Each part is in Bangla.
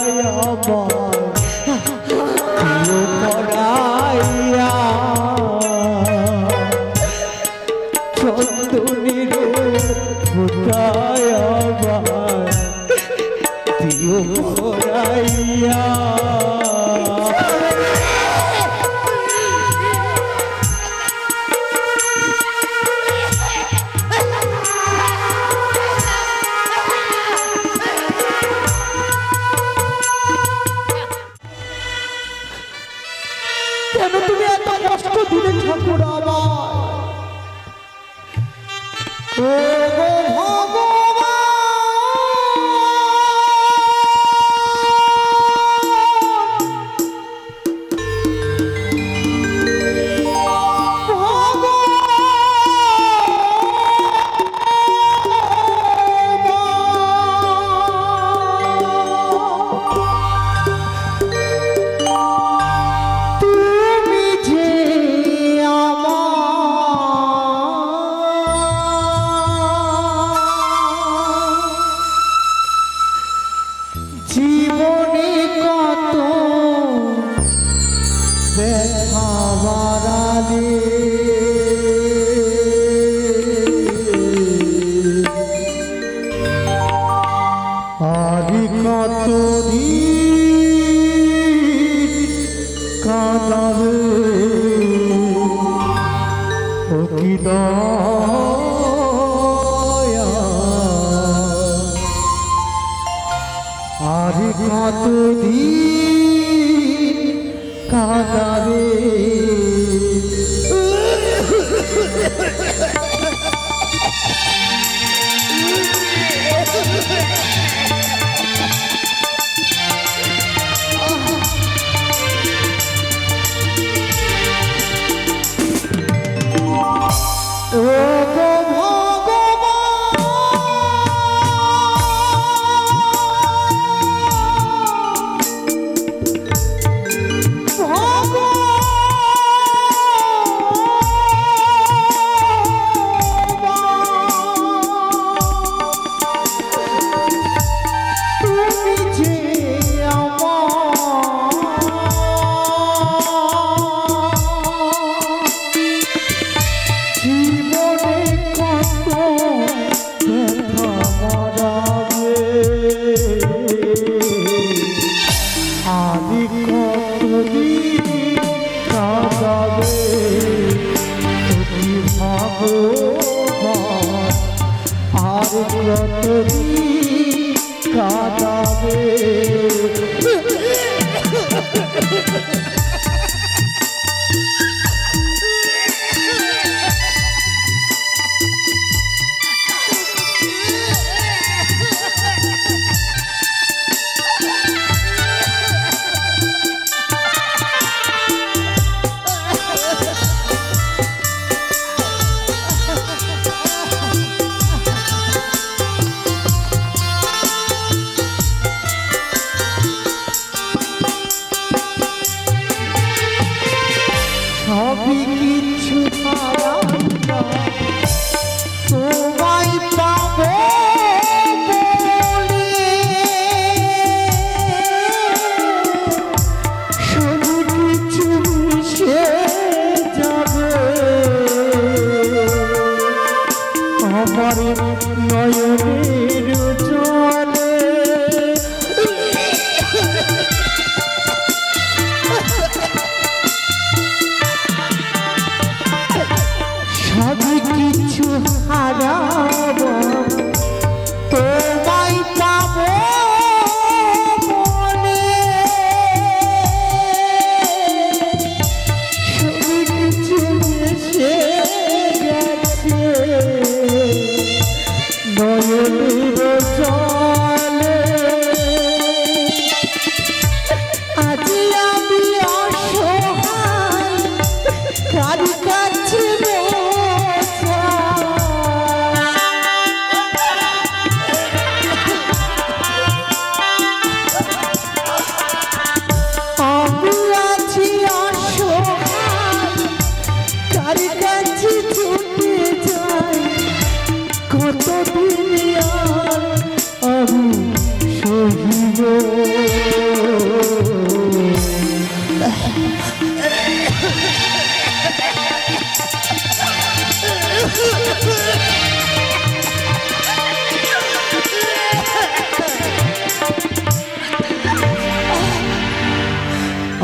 ভগবান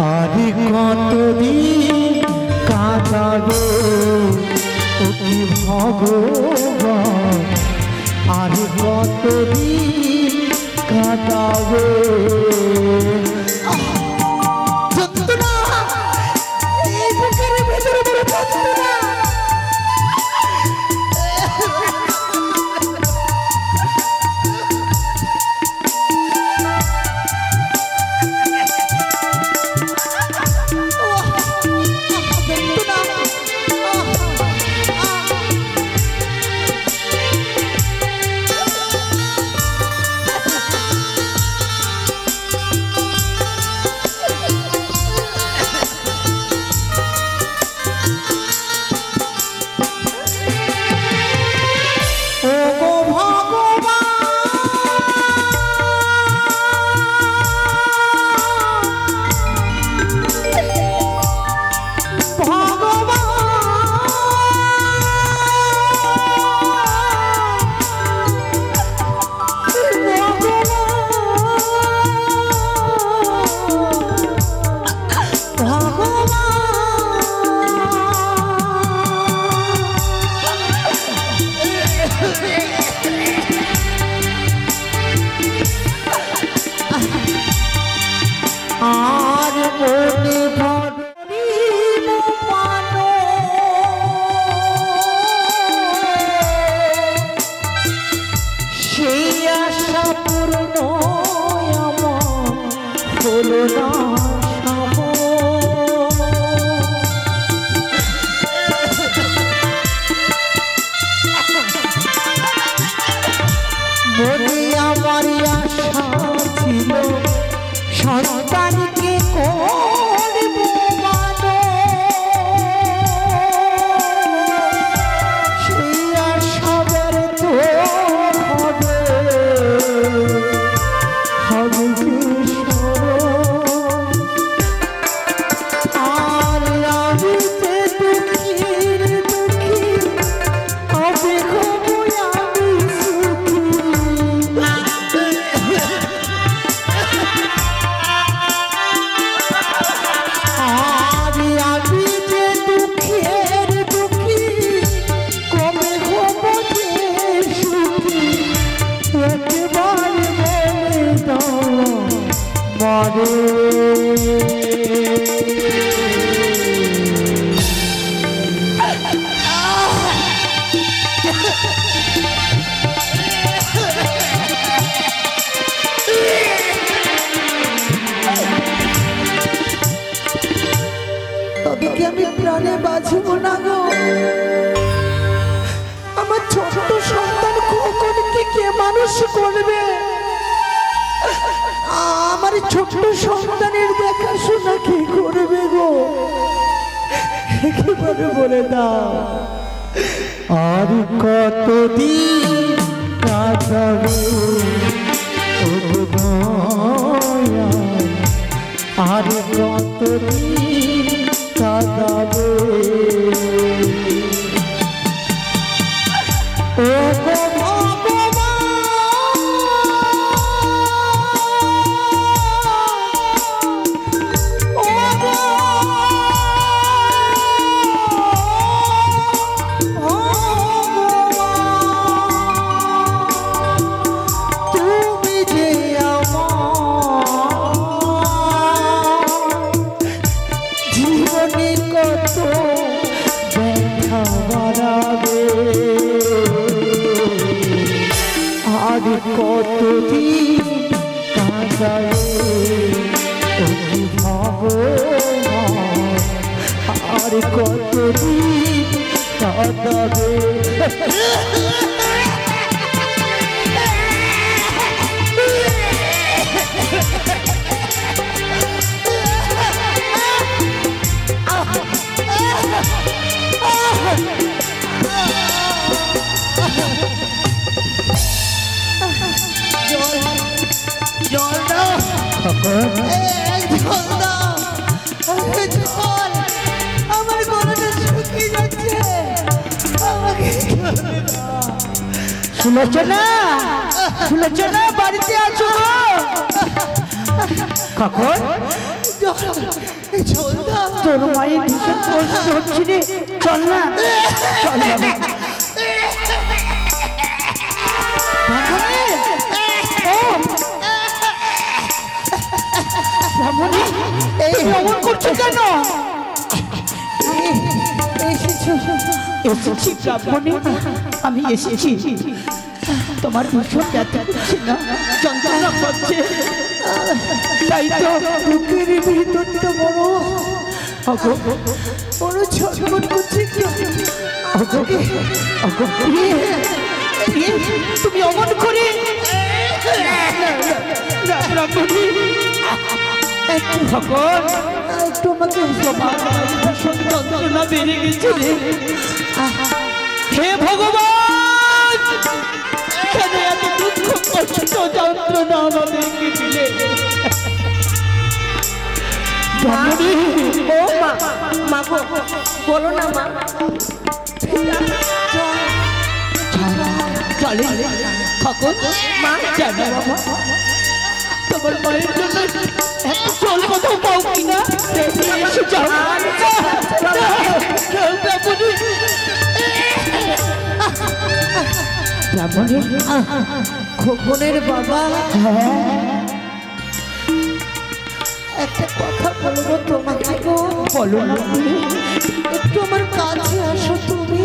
আরে কতদিন কাঁদাবে অতি ভগবান, আরে কতদিন কাঁদাবে। যন্ত্রণা এই বুকের ভেতরে বড় যন্ত্রণা। আর মনে সেই আশা পূর্ণ আমার হলো না। মনে আমার আশা ছিল সন্তানকে করব মানুষ, সেই আশা ব্যর্থ হবে হবে কিশোর। আর আমি যে দুঃখীর দুঃখী হবে হব আমি সুখী। তবে কি আমি প্রাণে বাঁচব না গো? আমার ছোট্ট সন্তান খোকনকে কে মানুষ করবে? আমার ছোট্ট সন্তানের দেখাশোনা কি করবে গো? একেবারে বলে দাও। আর কতদিন কাঁদাবে আর কতদিন কাঁদাবে ও কতদিন কাঁদাবে ভগবান, আর কতদিন কাঁদাবে। জল দাও, জল দাও, জল। আমার গলাটা শুকিয়ে যাচ্ছে, আমাকে সুলোচনা, সুলোচনা বাড়িতে আছো? কখন চল না তোর মায়ের ভীষণ কষ্ট হচ্ছে রে, চল না, চল বাবা। রামণি, তুমি অমন করছো কেন? এসেছি রামণি, আমি এসেছি। তোমার ভীষণ ব্যথা করছে না, যন্ত্রণা করছে, তাই তো বুকের ভিতরটা বড় বড় ছটফট করছে। তুমি অমন করে তোমাকে ভীষণ যন্ত্রণা বেড়ে গেছে রে। হে ভগবান, কেন এত দুঃখ কষ্ট যন্ত্রণা আমাদেরকে দিলে? ও মা, মা গো, বলো না মা। চলে খকন, মা জানো বাবা, তোমার মায়ের জন্য চল কোথাও পাও কিনা, এসে যাও। খোকনের বাবা, একটা কথা বলবো তোমাকে গো। বলো না, একটু আমার কাছে আসো তুমি।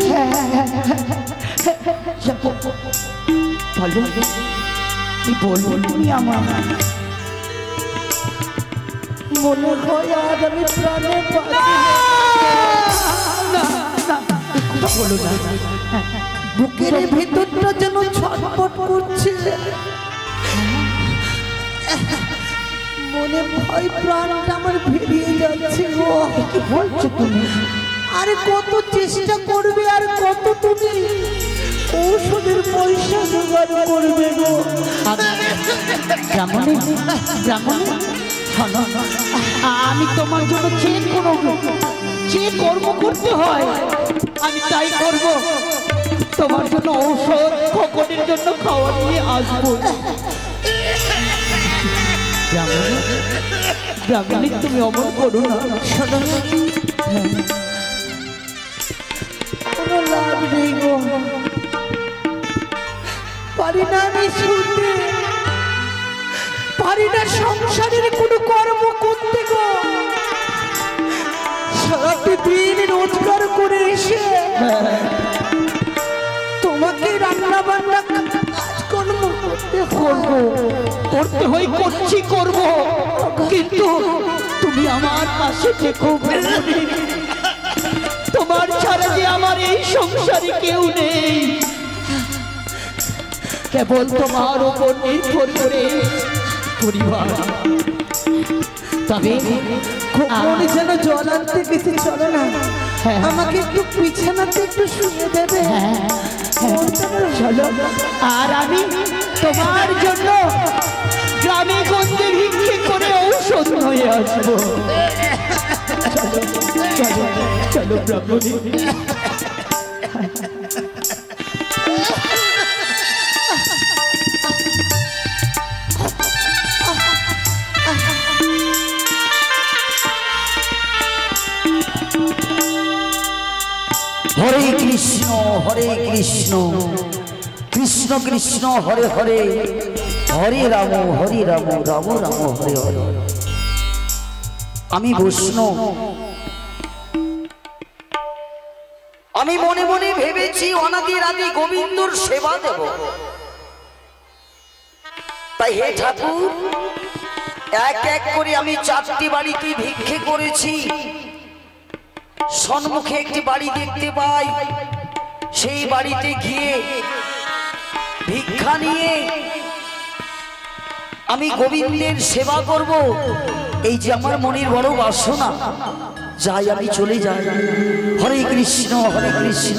বলো, কি বলবো তুমি? আমার মনে হয় আজ আমি প্রাণে বলো না, বুকের ভেতরটা যেন ছটফট করছে, মনে ভয় প্রাণটা আমার বেরিয়ে যাচ্ছে গো। কি বলছো তুমি? আরে কত চেষ্টা করবে আর কত তুমি ঔষধের পয়সা জোগাড় করবে গো। ব্রাহ্মণী, ব্রাহ্মণী, শোনো, আমি তোমার জন্য যে কর্ম করতে হয় আমি তাই করব। তোমার জন্য ঔষধ, খোকনের জন্য খাওয়া নিয়ে আসবো। ব্রাহ্মণী, তুমি অমন করো না। শোনো, কোনো লাভ নেই গো, পারি না আমি শুনতে, পারি না সংসারের কোনো কর্ম করতে গো। সারাটি দিন রোজগার করে এসে তোমাকে রান্না বান্না কাজকর্ম করতে হয়, করছি, করবো, কিন্তু তুমি আমার পাশে থেকো। তোমার ছাড়া যে আমার এই সংসারে কেউ নেই, কেবল তোমার উপর নির্ভর করে পরিবার। তবে খোকন যেন জল আনতে গেছে, চলো না, আমাকে একটু বিছানাতে একটু শুয়ে দেবে। চলো, আর আমি তোমার জন্য গ্রামে গঞ্জে ভিক্ষে করে ঔষধ হয়ে আসবো। চলো, চলো, চলো ব্রাহ্মণী। হরে কৃষ্ণ, হরে কৃষ্ণ, কৃষ্ণ কৃষ্ণ হরে হরে, হরে রাম, হরে রাম, রাম রাম হরে হরে। আমি বৈষ্ণব, আমি মনে মনে ভেবেছি অনাদির আদি গোবিন্দর সেবা দেব। তাই হে ঠাকুর, এক এক করে আমি 4টি বাড়িতে ভিক্ষে করেছি। সম্মুখে একটি বাড়ি দেখতে পাই, সেই বাড়িতে গিয়ে ভিক্ষা নিয়ে আমি গোবিন্দের সেবা করব। এই যে আমার মনের বড় বাসনা, যাই আমি চলে যাই। হরে কৃষ্ণ, হরে কৃষ্ণ,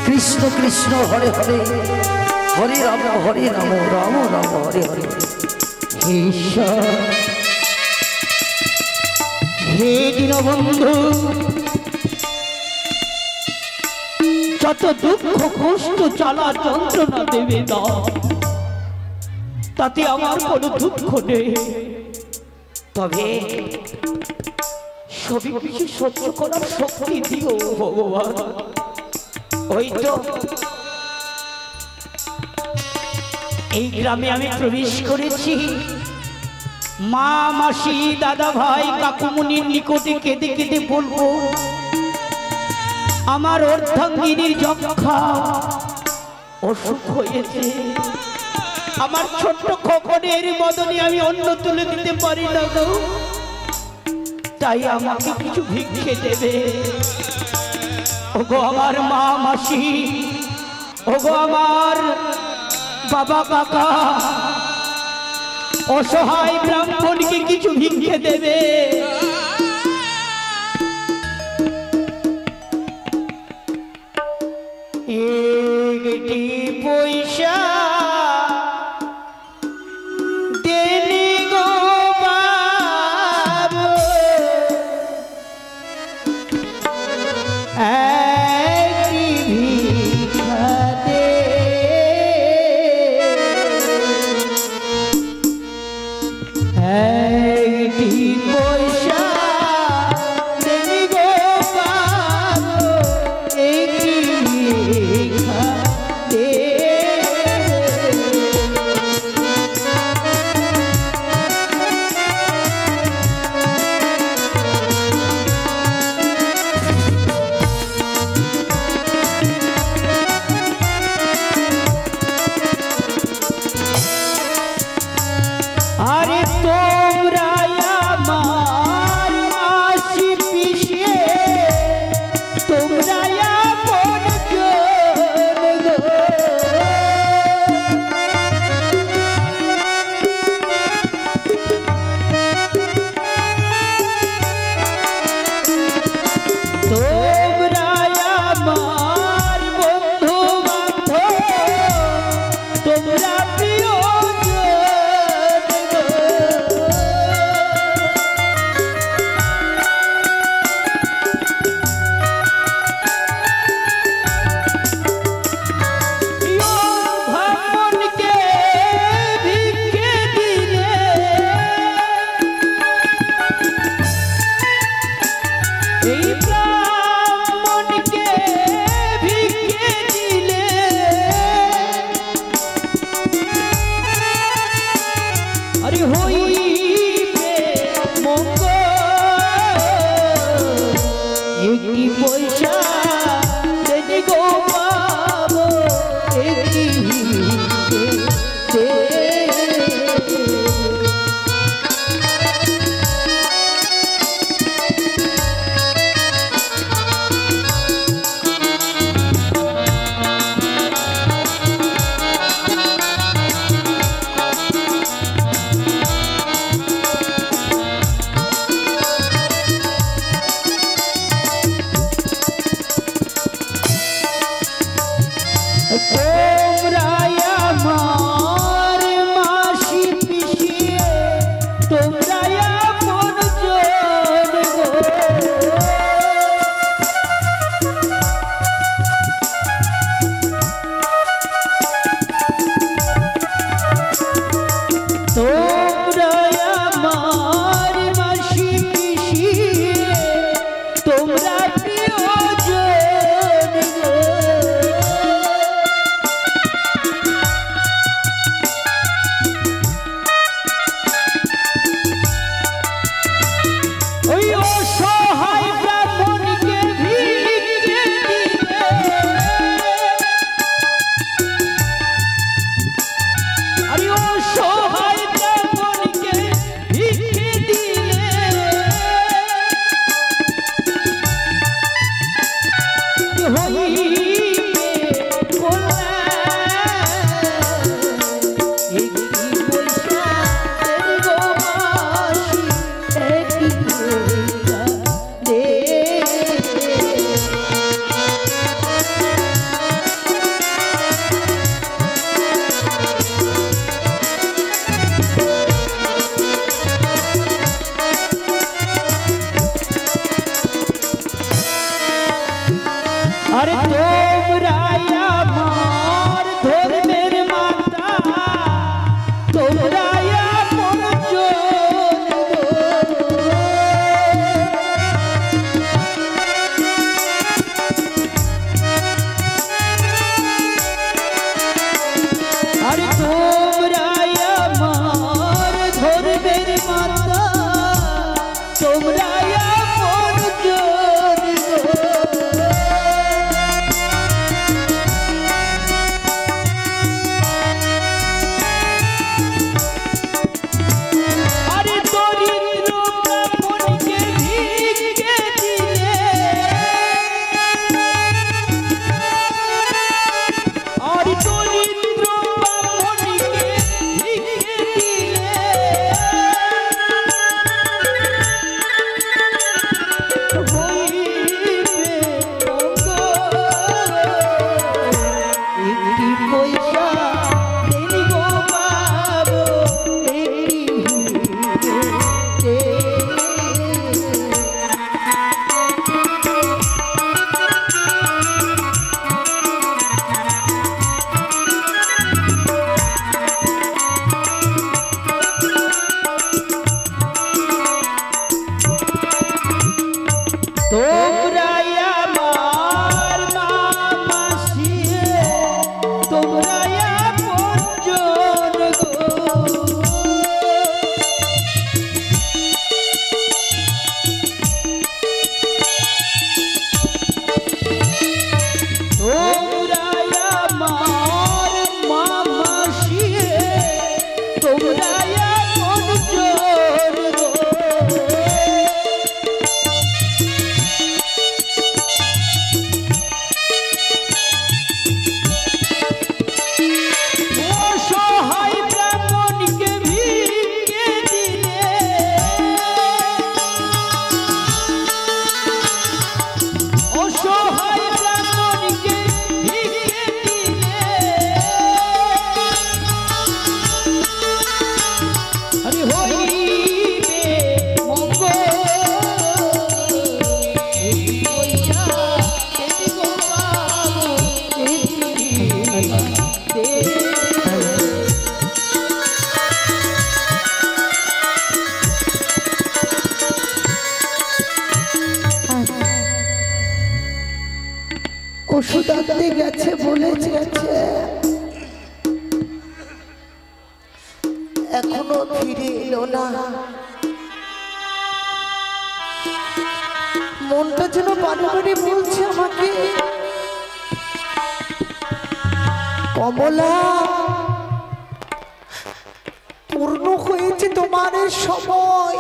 কৃষ্ণ কৃষ্ণ হরে হরে, হরে রাম, হরে রাম, রাম রাম হরে হরে। হে ঈশ্বর, হে দীনবন্ধু, যত দুঃখ কষ্ট জ্বালা যন্ত্রণা দেবে না, তাতে আমার কোনো দুঃখ নেই। তবে সবই কিছু সহ্য করার শক্তি দিও ভগবান। ওই তো এই গ্রামে আমি প্রবেশ করেছি, মা মাসি দাদা ভাই কাকুমুনির নিকটে কেঁদে কেঁদে বলবো আমার অর্ধাঙ্গিনীর যক্ষা অসুখ হয়েছে। আমার ছোট্ট খোকনের বদনে আমি অন্ন তুলে দিতে পারি না গো, তাই আমাকে কিছু ভিক্ষে দেবে। ওগো আমার মা মাসি, ওগো আমার বাবা কাকা, অসহায় ব্রাহ্মণকে কিছু ভিক্ষে দেবে। একটি পয়সা দেনি গো বাবু, একটি ভিক্ষা দে, একটি তোমরা আপন জন গো। আরে দরিদ্র ব্রাহ্মণকে ভিক্ষে দিলে, আর দরিদ্র ব্রাহ্মণকে ভিক্ষে দিলে হইবে মঙ্গল। একটি পয়সা দেন গো বাবু, তোমরা আমার মামাসি, তোমরা আপন জন গো। তোমরা আমার মামাসি, তোমরা আপন জন গো। অসহায় ব্রাহ্মণকে ভিক্ষে দিলে, অসহায় ব্রাহ্মণকে ভিক্ষে দিলে আরে হইবে মঙ্গল। এই পয়সা দেন গো বাবু, ওষুধ আনতে গেছে বলেছে, এখনো ফিরে এলো না। মনটা যেন বারে বারে বলছে আমাকে, কমলা পূর্ণ হয়েছে তোমার এই সময়,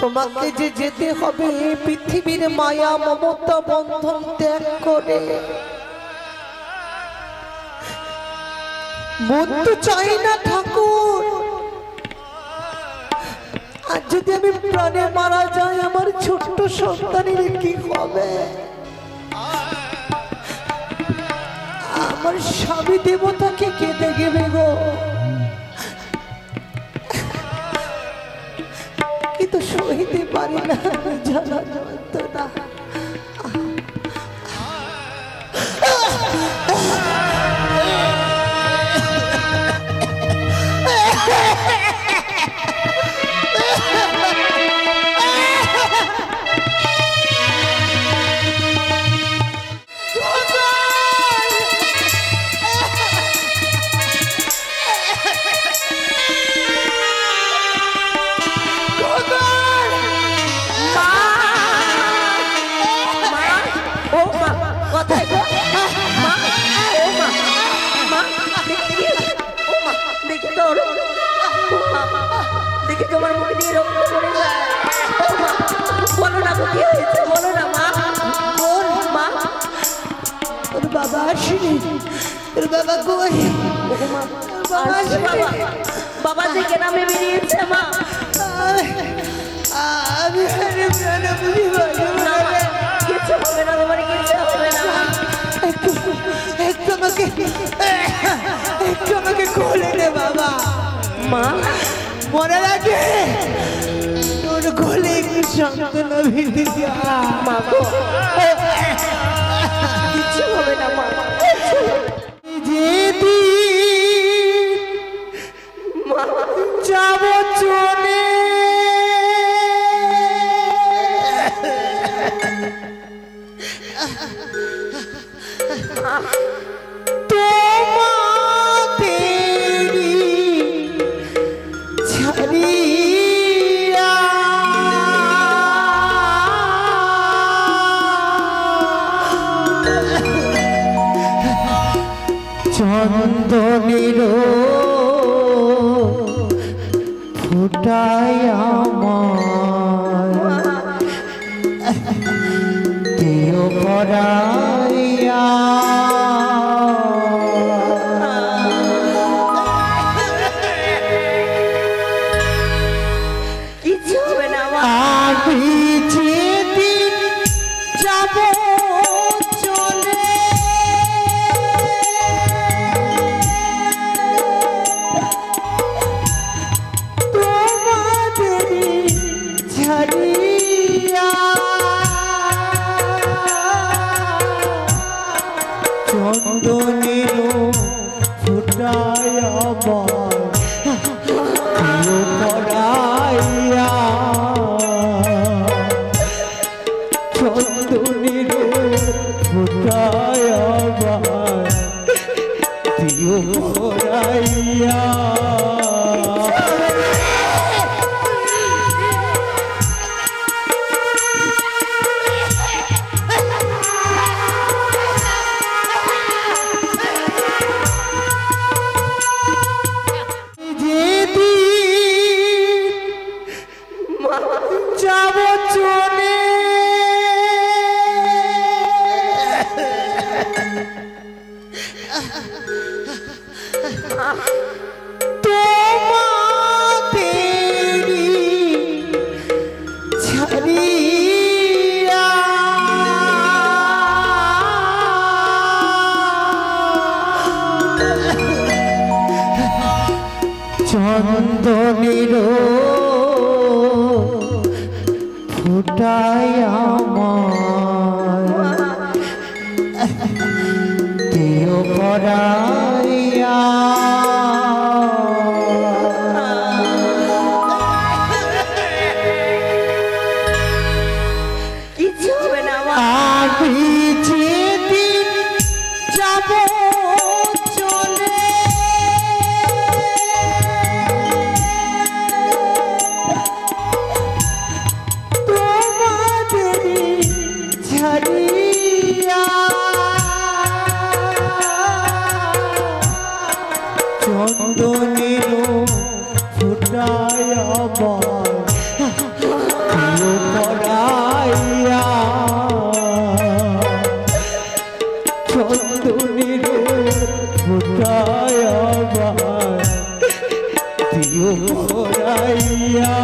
তোমাকে যে যেতে হবে এই পৃথিবীর মায়া মমতা বন্ধন ত্যাগ করে। মন তো চাই না ঠাকুর, আর যদি আমি প্রাণে মারা যাই আমার ছোট্ট সন্তানের কি হবে? আমার স্বামী দেবতাকে কে দেখবে গো? কিন্তু সইতে পারি না জ্বালা যন্ত্রণা। দেখি তোমার মুখ দিয়ে রক্ত পড়ে যায়। বলো না কি হয়েছে, বলো না মা। মা তোর বাবা আসেনি, তোর বাবা কই? বাবা আসেনি। বাবা যে গ্রামে বেরিয়েছে মা। আমি প্রাণে বুঝি কিছু হবে না, তোমার কিছু হবে না। একটু আমাকে কোলে নে বাবা। মা মনে লাগে তোর কোলে একটু সান্ত্বনা ভিড়ে মা গো, কিছু হবে না মা। যেদিন যাব চলে তোমাদেরই ছাড়ি চন্দনের ফুটায় আমার দিও পরাইয়া কিচ্ছু হবে না মা। আমি যেদিন যাব চলে তোমাদের ছাড়িয়া চন্দনের ফুটায় আমার দিও পরাইয়া চন্দনের ফুটায় আমার দিও পরাইয়া যাব চলে তোমাদেরই ছাড়িয়া চন্দনের ফুটায় আমার দিও পরাইয়া কিচ্ছু হবে না মা। আমি যেদিন যাব চলে তোমাদেরই ছাড়িয়া চন্দনের ফুটায় আমার দিও পরাইয়া চন্দনের ফুটায় আমার দিও পরাইয়া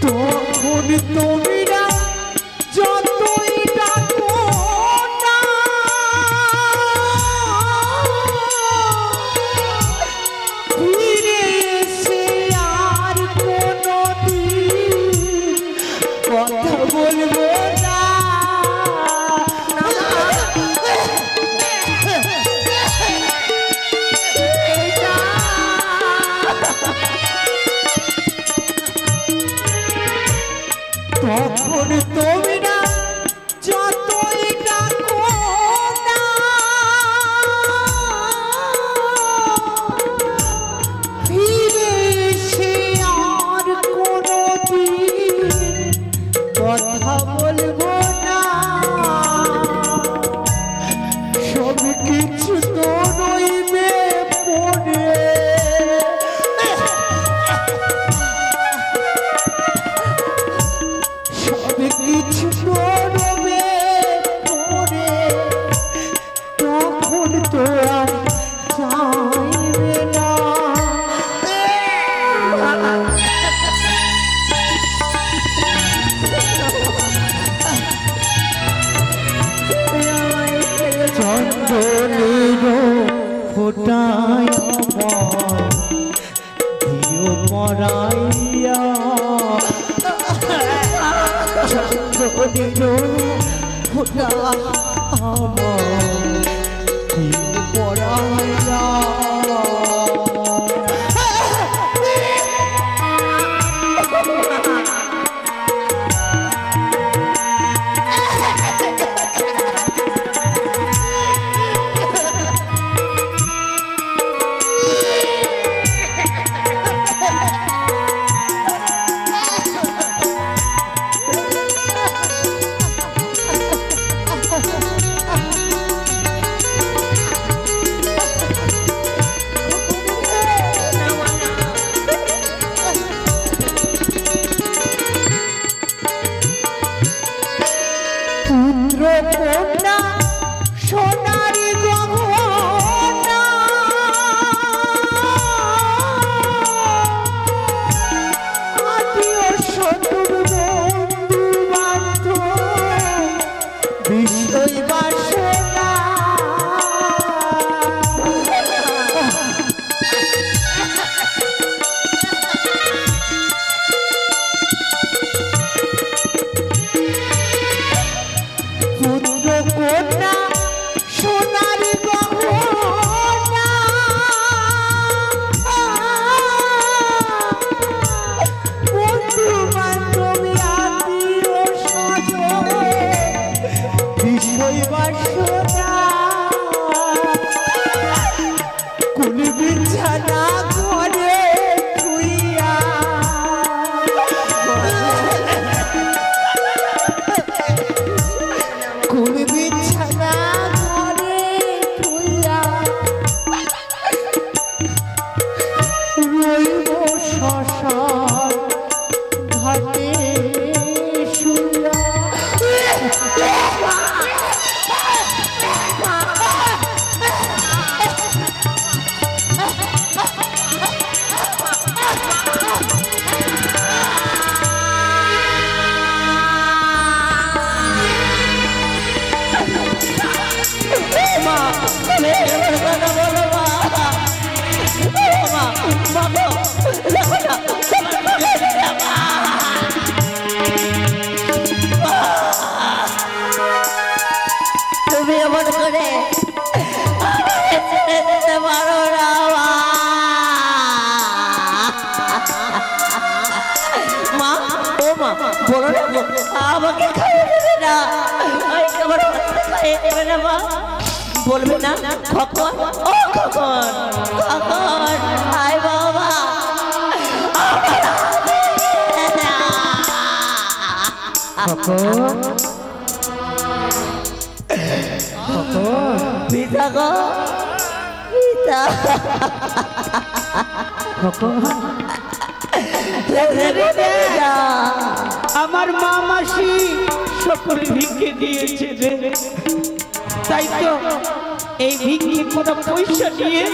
তখন তোমরা যতই ডাকো না ফিরে এসে আর কোনোদিন কথা বলবো না তখন তোমরা যতই ডাকো না ফিরে এসে আর কোনোদিন কথা বলবো না সব কিছু তো রইবে পড়ে সব কিছু করবে পরে তখন তো আর চাইবে না চন্দনের বন্ধনের ফোটা আমার পড়াইয়া কন্যা সোনার গহনা আত্মীয় শত্রুর বন্ধু বান্ধব বিষয় বাসনা কন্যা সোনার গহনা বন্ধু বান্ধব আত্মীয় স্বজন বিষয় বাসনা কোন বিছানা করে শুইয়া কোন বিছানা করে শুইয়া রইব শ্মশান ঘাটে শুইয়া তুমি এমন করে আমাকে ছেড়ে দিতে পারো না মা। ও মা, বলো না আমাকে খাইয়ে দেবে না, আমার খাইয়ে দেবে না মা। বলবে না খকন, ও খকন, খকন আয় বাবা পিতা গো পিতা আমার মা মাসি সকলে ভিক্ষে দিয়েছে রে, তাই তো এই ভিক্ষে কোনো পয়সা নিয়ে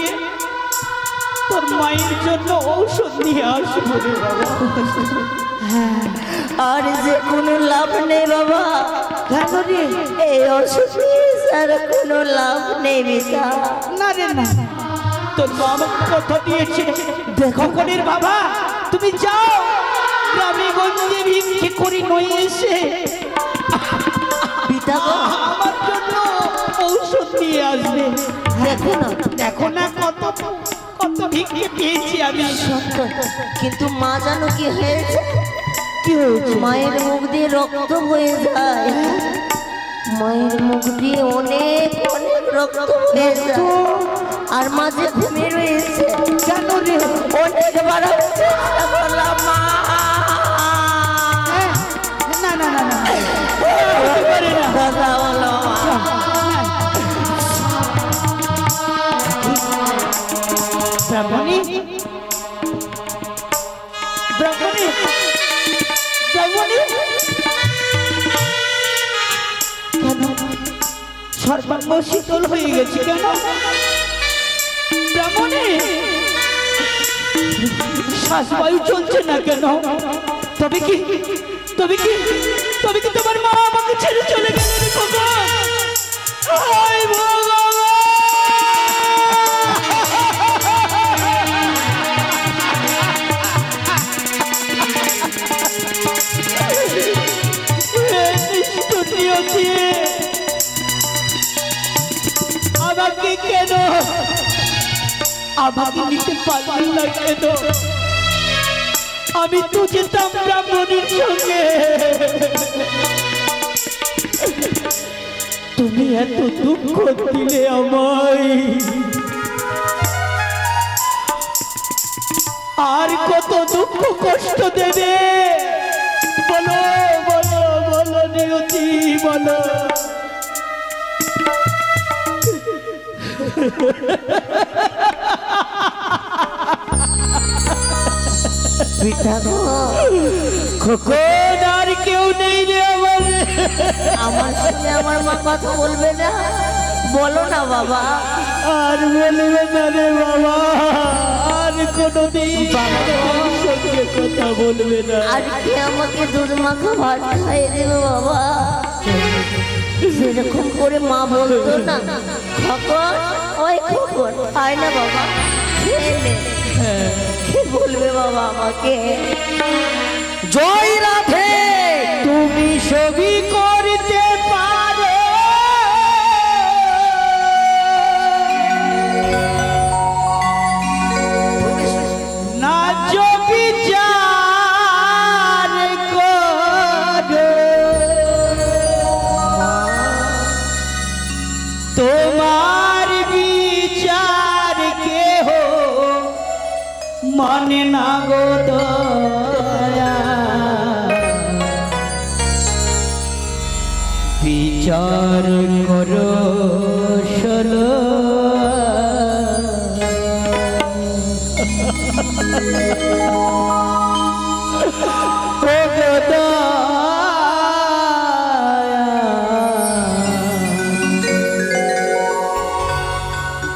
তোর মায়ের জন্য ঔষধ নিয়ে আসবো রে বাবা। আর যে কোনো লাভ নেই বাবা, কেন রে? এই ওষুধ নিয়ে স্যার কোনো লাভ নেই পিতা। না রে না, তোর মা আমাকে কথা দিয়েছে, দেখো কনের বাবা তুমি যাও গ্রামে গঞ্জে ভিক্ষে করে নয়ে এসে পিতা গো আমার জন্য ঔষধ নিয়ে আসবে। দেখো না, দেখো না কত কত ভিক্ষে পেয়েছি আমি। কিন্তু মা জানো কি হয়েছে? কি হয়েছে? মায়ের মুখ দিয়ে রক্ত বয়ে যায়, মায়ের মুখ দিয়ে অনেক অনেক রক্ত বয়ে যায়, আর মাঝে ঘুমিয়ে রয়েছে। কেন রে? অনেকবার আমি চেষ্টা করলাম মা। না না না না, হতে পারে না। কথা বলো মা। ব্রাহ্মণী, ব্রাহ্মণী, ব্রাহ্মণী, কেন সর্বাঙ্গ শীতল হয়ে গেছে কেন? ব্রাহ্মণী, শ্বাসবায়ু চলছে না কেন? তবে কি তবে কি তবে কি তোমার মা আমাকে ছেড়ে চলে গেল রে খোকা? হায় ভগবান! কষ্ট নিয়েছি, আমাকে কেন আমাকে নিতে পারলি না কেন? আমি তো যেতাম ব্রাহ্মণের সঙ্গে, তুমি এত দুঃখ দিলে আমায়। আর কত দুঃখ কষ্ট দেবে বলো বলো বলো নিয়তি বলো। পিতা গো, খোকন আর কেউ নেই রে আমার। আমার সঙ্গে আমার মা কথা বলবে না? বলো না বাবা। আর বলবে না রে বাবা, আর কোনোদিন সঙ্গে কথা বলবে না। আজকে আমাকে দুধ মাখা ভাত খাইয়ে দেবে বাবা, সেরকম করে মা বলতো না? খোকন, ওই খোকন আয় না বাবা, খেয়ে নে। কি বলবে বাবা আমাকে? জয় রাধে। তুমি সবই করতে পারো, না বিচার করো, তোমার বিচার কেহ মানে না গো দয়া। বিচার করো শোনো, ও গো দয়া।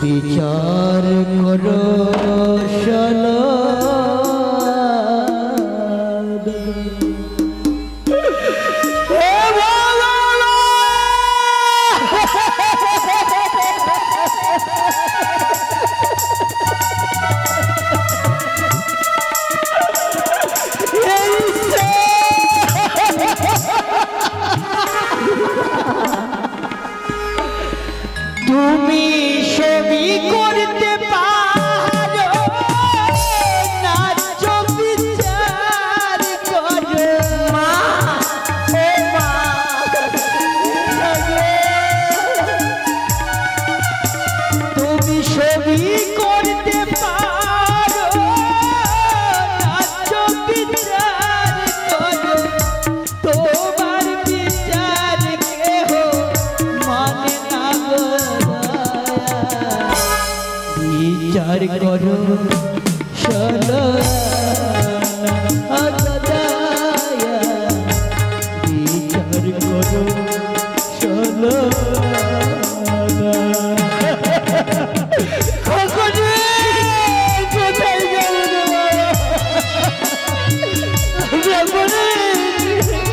বিচার করো শোনো, তুমি সবই করতে পারো, না বিচার করো। মা ও মা, তুমি সবই করতে পারো, না বিচার করো, তোমার বিচার কেহ মানে না গো দয়া। বিচার করো শোনো দয়া, বিচার করো শোনো। কোথায় গেল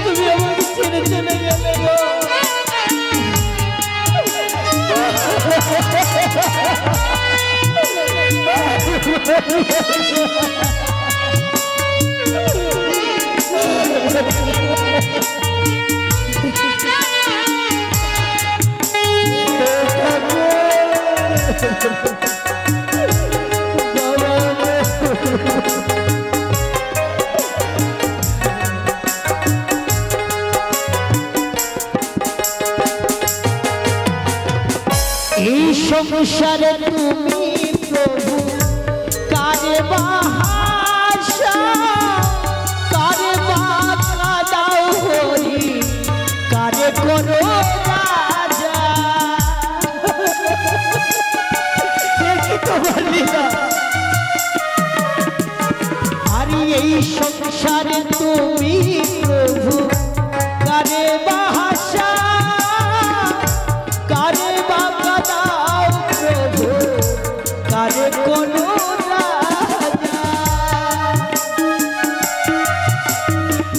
তুমি আমাকে ছেড়ে চলে গেলে গো। এই সংসারে তুমি প্রভু কারে বাহাসা, কারে বাঁকা দাও হরি, কারে করো রাজা। তোমার লীলা। আর এই সংসারে তুমি প্রভু কারে বাহাসা, কারে বাঁকা দাও প্রভু, কারে কোনো রাজা।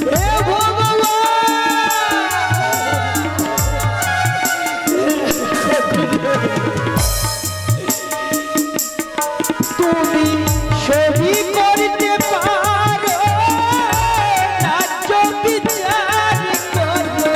হে ভগবান, তুমি সবই করতে পারো, না বিচার করো,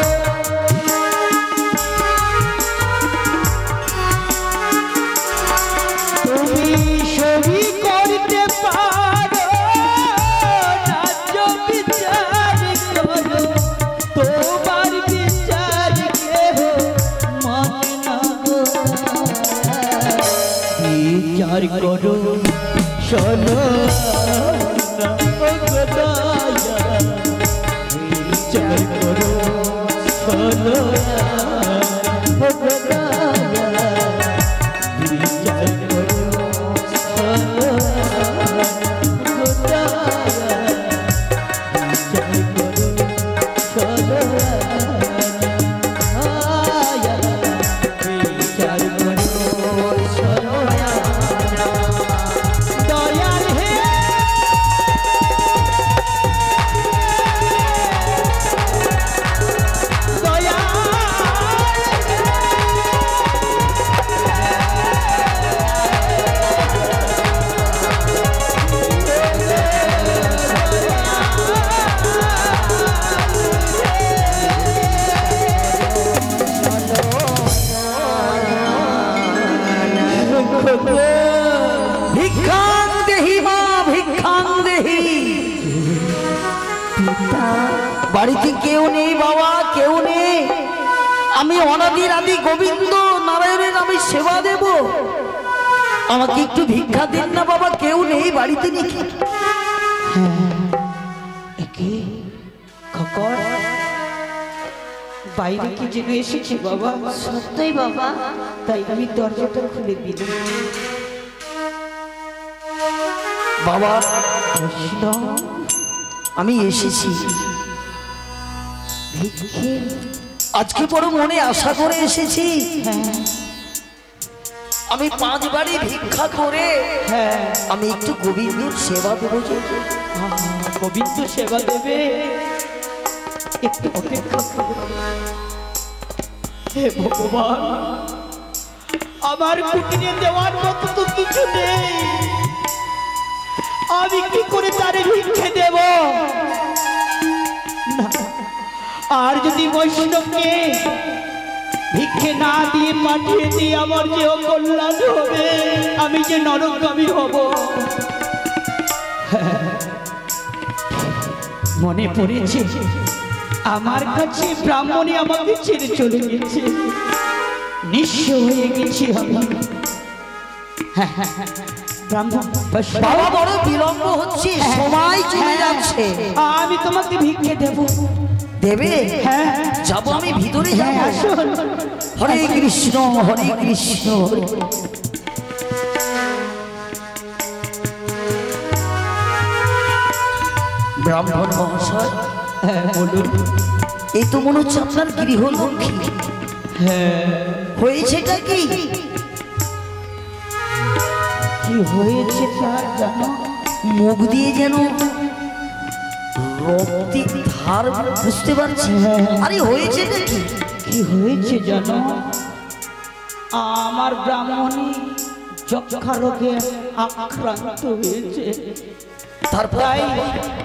বিচার করো শোনো বিচার করো শোনো বিচার করো শোনো ভিক্ষাং দেহি মা ভিক্ষাং দেহি। বাড়িতে কেউ নেই বাবা, কেউ নেই। আমি অনাদির আদি গোবিন্দ নারায়ণের আমি সেবা দেব, আমাকে একটু ভিক্ষা দিন না বাবা, কেউ নেই বাড়িতে নাকি? খকর বাইরে কি যেন এসেছে বাবা। সত্যই বাবা। তাই আমি দরজাটা খুলে দিলাম। বাবা আমি এসেছি আজকে বড় মনে আশা করে এসেছি। আমি 5 বাড়ি ভিক্ষা করে আমি একটু গোবিন্দর সেবা দেবো। গোবিন্দ সেবা দেবে, একটু অপেক্ষা করো। হে ভগবান, আমার কুটিরে দেওয়ার মতো তো কিছু নেই, আমি কি করে তারে ভিক্ষে দেব? আর যদি বৈষ্ণবকে ভিক্ষে না দিয়ে পাঠিয়ে দিই, আমার যে অকল্যাণ হবে, আমি যে নরকগামী হব। মনে পড়েছে আমার কাছে ব্রাহ্মণী আমাকে ছেড়ে চলে গেছে, নিঃস্ব হয়ে গেছি আমি। বাবা বড় বিলম্ব হচ্ছে, সময় চলে যাচ্ছে। আমি তোমাকে ভিক্ষে দেব। দেবে? হ্যাঁ যাবো, আমি ভিতরে যাবো। হরে কৃষ্ণ হরে কৃষ্ণ। ব্রাহ্মণ মহাশয় বলুন। এই তো মনে হচ্ছে আপনার গৃহলক্ষ্মী। হয়েছেটা কি? কি হয়েছে তার জানো? মুখ দিয়ে যেন রক্তের ধার বুঝতে পারছি। আরে হয়েছেটা কি? কি হয়েছে জানো? আমার ব্রাহ্মণী যক্ষা রোগে আক্রান্ত হয়েছে, তাই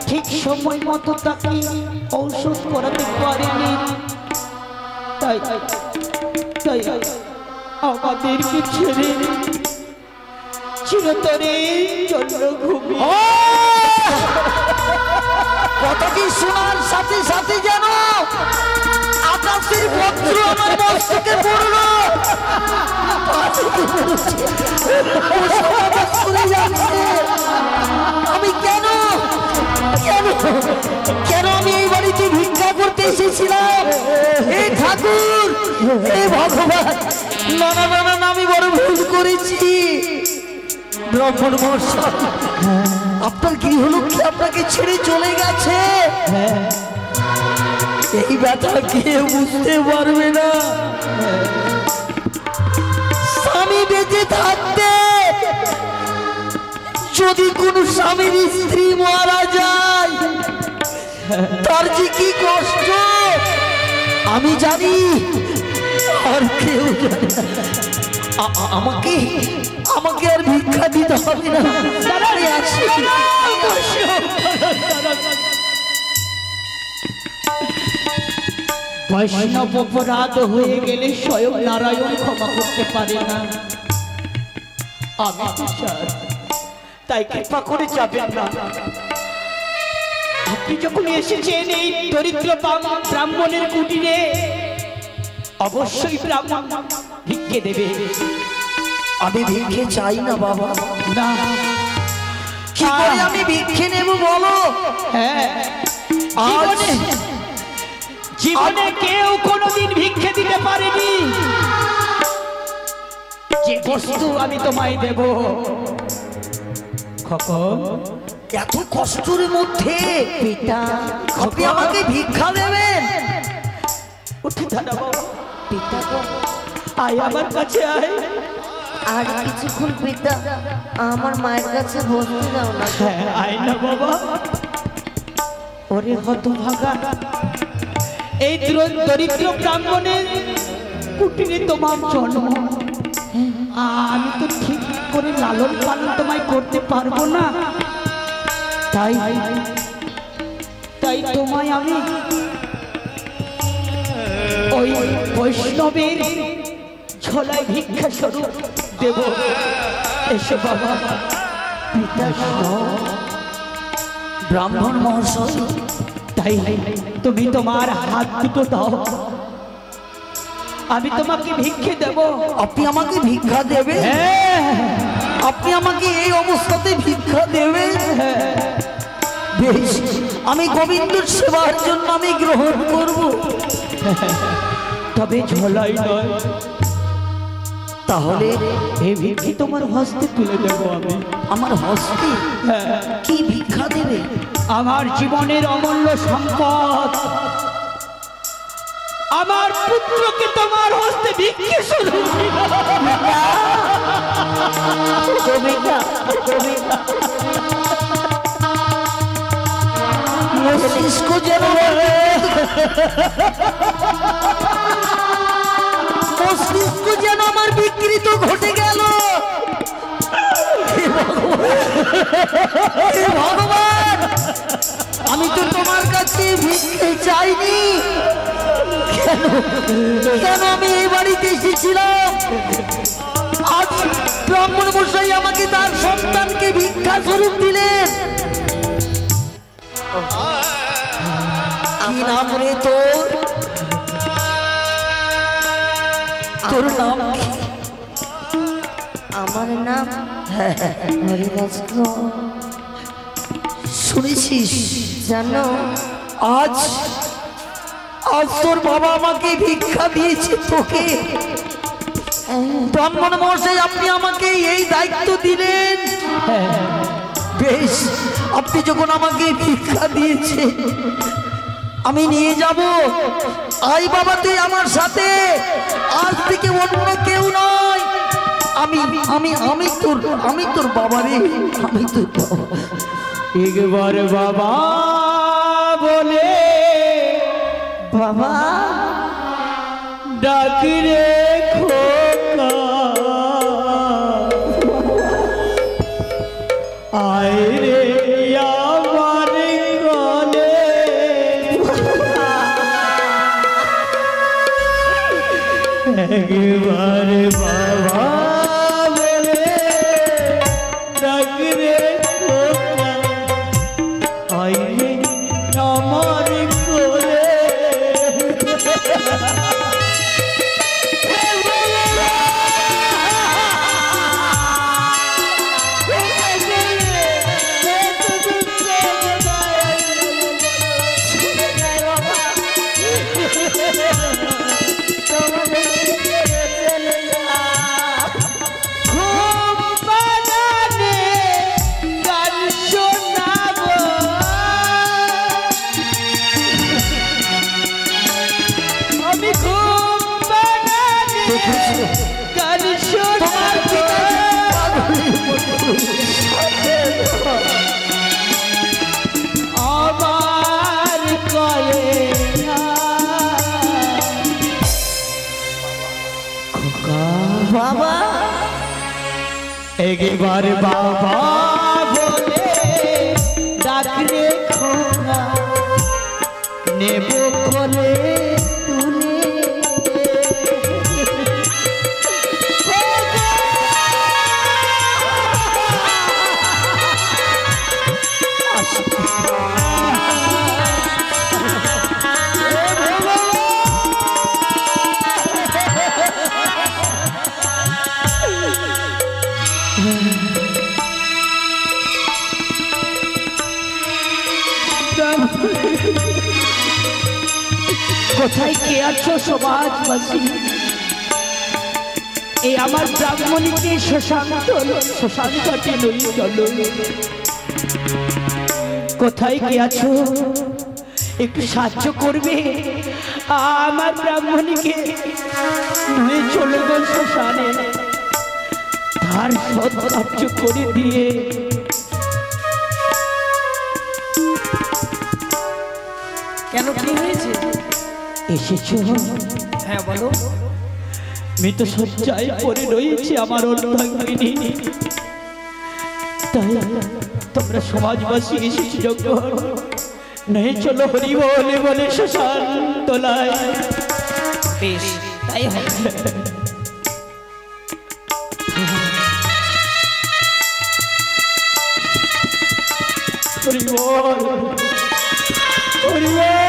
ঠিক সময় মতো তাকে ঔষধ করাতে পারেনি। তাই তাই আমাদেরকে ছেড়ে চিরতরে চন্দ্র ঘুমি। কথাটি শোনার সাথে সাথে যেন আকাশের বজ্র আমার মস্তকে পড়ল। আমি কেন কেন কেন আমি এই বাড়িতে ভিক্ষা করতে এসেছিলাম? হে ঠাকুর, হে ভগবান, না না না না, আমি বড় ভুল করেছি। ব্রাহ্মণ মশাই, আপনার গৃহলক্ষ্মী আপনাকে ছেড়ে চলে গেছে। এই ব্যথা কেউ বুঝতে পারবে না। স্বামী বেঁচে থাকতে যদি কোন স্বামীর স্ত্রী মারা যায়, তার যে কি কষ্ট আমি জানি, আর কেউ জানে না। আমাকে আমাকে আর ভিক্ষা দিতে হবে না। বৈষ্ণব অপরাধ হয়ে গেলে স্বয়ং নারায়ণ ক্ষমা করতে পারে না। আমি বিচার, তাই কৃপা করে যাবেন না। আপনি যখন এসেছেন এই দরিদ্র ব্রাহ্মণের কুটিরে, অবশ্যই ব্রাহ্মণ ভিক্ষে দেবে। আমি ভিক্ষে চাই না বাবা। না, কি করে আমি ভিক্ষে নেব বলো? হ্যাঁ, জীবনে কেউ কোনোদিন ভিক্ষে দিতে পারেনি। যে বস্তু আমি তোমায় দেব, খোকন, এত কষ্টের মধ্যে পিতা আপনি আমাকে ভিক্ষা দেবেন? উঠে দাঁড়াবো। পিতা গো, আয় আমার কাছে আয়। আর কিছুক্ষণ পিতা আমার মায়ের কাছে বসতে দাও না। হ্যাঁ, আয় না বাবা। ওরে হতভাগা, এই দরিদ্র ব্রাহ্মণের কুটিরে তোমার জন্ম। আমি তো ঠিক করে লালন পালন তোমায় করতে পারবো না, তাই তাই তোমায় আমি ওই বৈষ্ণবের ঝোলায় ভিক্ষা স্বরূপ দেব। এসো বাবা। পিতা ব্রাহ্মণ মহাশয়, তাই তুমি তোমার হাত দুটো দাও, আমি তোমাকে ভিক্ষে দেব। আপনি আমাকে ভিক্ষা দেবেন? হ্যাঁ, আপনি আমাকে এই অবস্থাতে ভিক্ষা দেবেন? বেশ, আমি গোবিন্দর সেবার জন্য আমি গ্রহণ করব। তবে ঝোলাই নয়, তাহলে এই ভিক্ষে তোমার হস্তে তুলে দেবো আমি। আমার হস্তে কি ভিক্ষা দেবে? আমার জীবনের অমূল্য সম্পদ, আমার পুত্রকে তোমার হস্তে ভিক্ষে স্বরূপ দিলাম। কবিতা কবিতা মস্তিষ্ক যেন মস্তিষ্ক যেন আমার বিকৃত ঘটে গেল। হে ভগবান, আমি তো তোমার কাছে ভিক্ষে চাইনি। কেন কেন আমি এই বাড়িতে এসেছিলাম? আজ ব্রাহ্মণ মশাই আমাকে তার সন্তানকে ভিক্ষা স্বরূপ দিলেন। কি নাম রে তোর? তোর নাম কি? আমার নাম হরিদাস গো। শুনেছিস? জানো, আজ আজ তোর বাবা আমাকে ভিক্ষা দিয়েছে তোকে। ব্রাহ্মণ মশাই, আপনি আমাকে এই দায়িত্ব দিলেন। বেশ, আপনি যখন আমাকে ভিক্ষা দিয়েছে আমি নিয়ে যাব। আই বাবা, তুই আমার সাথে, আজ থেকে অন্য কেউ নয়। আমি আমি আমি তোর বাবা রে, আমি তোর বাবা। একবার বাবা বলে বাবা ডাকি রে খোকা, আয় রে আমার গলে। একবার বাবা বলে ডাকি রে খোকা, আয় রে আমার গলে। আমার কয়ে বাবা একবার বাবা বলে ডাকলে খোকা, নেব কোলে তুলে। আছো সমাজবাসী, এই আমার ব্রাহ্মণীকে শ্মশান ঘাটে লই চলো। কোথায় কে আছো একটু সাহায্য করবে, আমার ব্রাহ্মণীকে নিয়ে চলে গো শ্মশানে, তার সৎকার্য করে দিয়ে। কেন কি হয়েছে? এসেছো? হ্যাঁ বলো। মৃত শয্যায় পড়ে রয়েছে আমার অর্ধাঙ্গিনী, তাই তোমরা সমাজবাসী এসেছি যখন, নেই চলো হরি বলে বলে শ্মশান তোলায়। বেশ তাই হবে। হরি বল, হরি বল।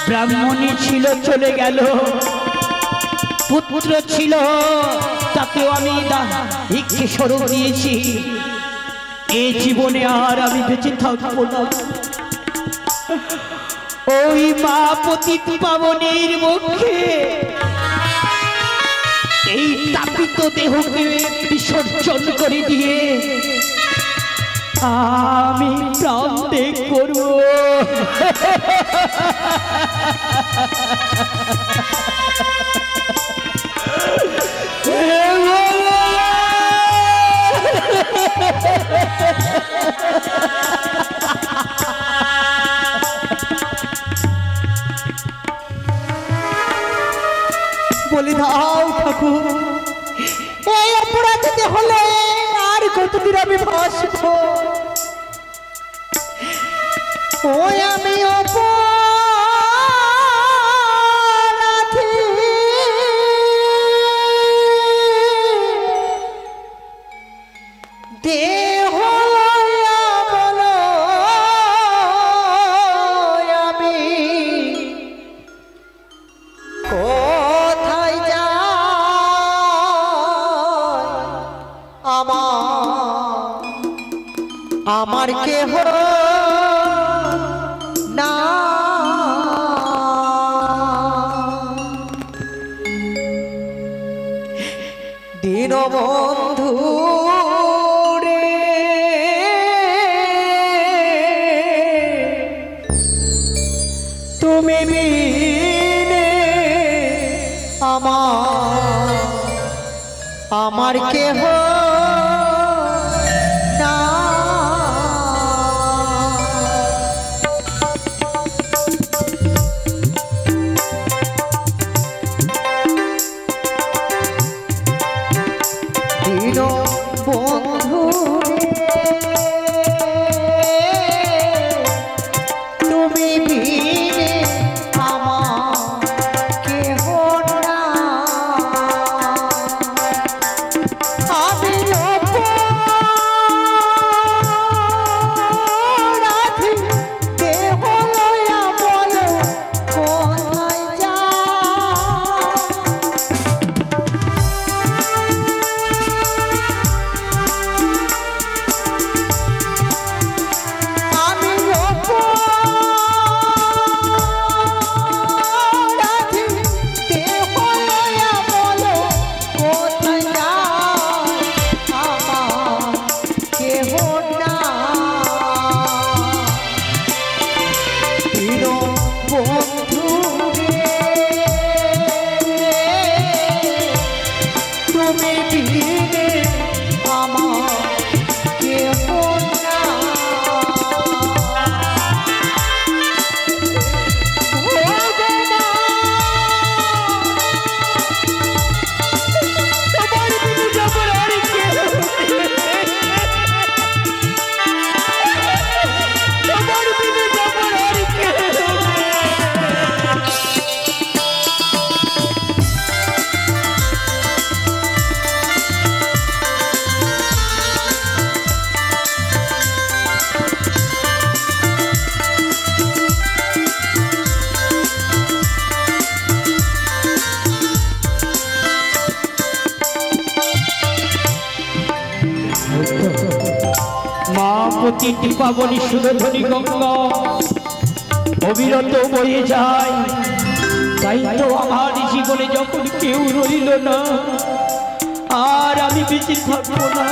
ব্রাহ্মণী ছিল চলে গেল, পুত্র ছিল তাকেও আমি ভিক্ষে স্বরূপ দিয়েছি। এই জীবনে আর আমি বেঁচে থাকবো না। ওই মা পতিত পাবনের মুখে এই তাপিত দেহকে বিসর্জন করে দিয়ে আমি প্রাণ ত্যাগ করব। বলি দাও ঠাকুর, এই অপরাধীতে হলে আর কতদিন আমি ভাসবো? ওই আমি অপরাধী, দেহ বলো আমি কোথায় যাই? আমার কেহ না, দীনবন্ধু রে তুমি বিনে আমার কেহ না। বন্ধু তুমি বিনে আমার কেহ না। পতিত পাবনী সুরধনী গঙ্গা অবিরত বয়ে যায়। তাই তো আমার জীবনে যখন কেউ রইল না, আর আমি বেঁচে থাকবো না,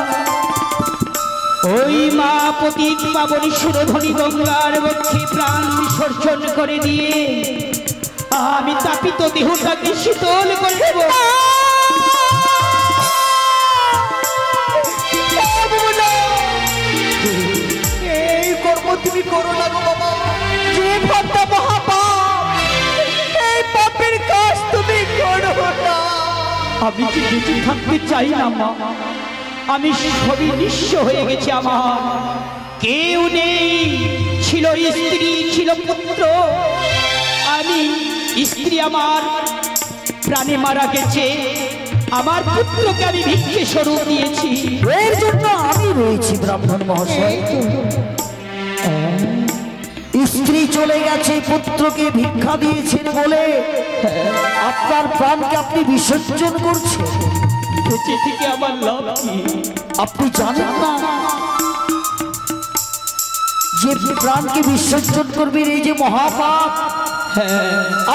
ওই মা পতিত পাবনী সুরধনী গঙ্গার বক্ষে প্রাণ বিসর্জন করে দিয়ে আমি তাপিত দেহটাকে শীতল করে দেব। এই কর্ম তুমি করো না গো বাবা, যে ভাবটা মহাপাপ, এই পাপের কাজ তুমি করো না। আমি কি বেঁচে থাকতে চাই না মা, আমি সবই নিঃস্ব হয়ে গেছি, আমার কেউ নেই। ছিল স্ত্রী, ছিল পুত্র, আমি স্ত্রী আমার প্রাণে মারা গেছে, আমার পুত্রকে আমি ভিক্ষে স্বরূপ দিয়েছি। এর জন্য আমি রয়েছি ব্রাহ্মণ মহাশয়। স্ত্রী চলে গেছে, পুত্রকে ভিক্ষা দিয়েছেন বলে আপনার প্রাণকে আপনি বিসর্জন করছেন। বেঁচে থেকে আমার লাভ কি? আপনি জানেন না যে প্রাণকে বিসর্জন করবেন এই যে মহাপাপ।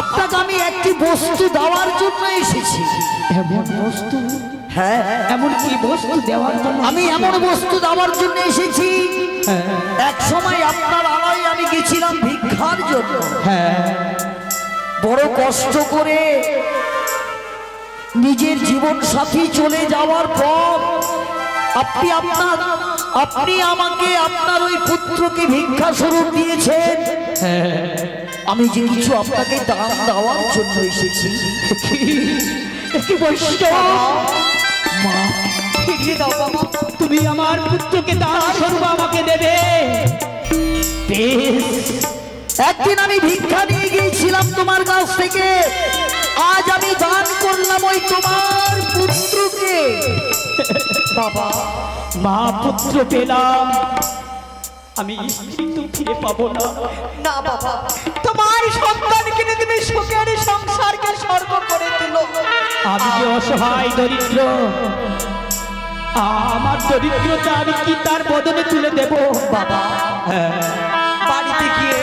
আপনাকে আমি একটি বস্তু দেওয়ার জন্য এসেছি। এমন বস্তু? হ্যাঁ, এমন কি বস্তু দেওয়ার জন্য? আমি এমন বস্তু দেওয়ার জন্য এসেছি। এক সময় আপনার আড়াই আমি গেছিলাম ভিক্ষার জন্য। বড় কষ্ট করে নিজের জীবন সাথী চলে যাওয়ার পর আপনি আমাকে আপনার ওই পুত্রকে ভিক্ষা স্বরূপ দিয়েছেন। আমি যে কিছু আপনাকে দান দেওয়ার জন্য এসেছি। মা, ফিরিয়ে দাও বাবা, তুমি আমার পুত্রকে দান স্বরূপ আমাকে দেবে। একদিন আমি ভিক্ষা নিয়ে গিয়েছিলাম তোমার কাছ থেকে, আজ আমি দান করলাম ওই তোমার পুত্রকে। বাবা, মা পুত্র পেলাম, আমি স্ত্রী তো ফিরে পাবো না। না বাবা, তোমার সন্তানকে নিয়ে তুমি সুখের সংসারকে স্বর্গ করে দিল। আমি যে অসহায় দরিদ্র, আমার দরিদ্রতা আমি কি তার বদলে তুলে দেব? বাবা, বাড়িতে গিয়ে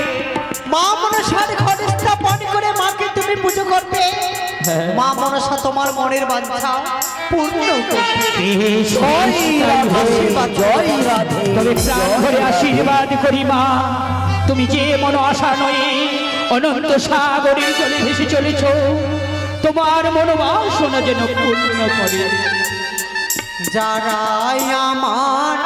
মা মনসার ঘরে স্থাপন করে মাকে তুমি পুজো করবে। মা মনসা তোমার মনের বাঞ্ছা পূর্ণ করবে। তবে প্রাণ ভরে আশীর্বাদ করি মা, তুমি যে মন আশা নয় অনন্ত সাগরের জলে ভেসে চলেছ, তোমার মনোবাসনা যেন পূর্ণ করে। যারা আমার